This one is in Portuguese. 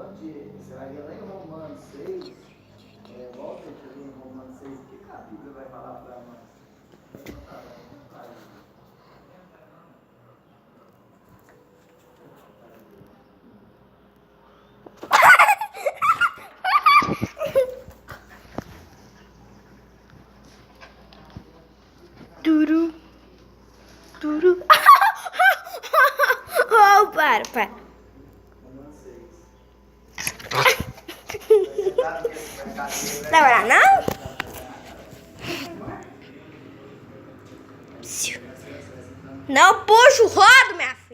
Será que lá em Romanos 6, volta aqui em Romanos 6, o que a Bíblia vai falar para nós? Duru. Duru. Oh, para. Romanos 6. Agora não? Não puxo o rodo, minha filha.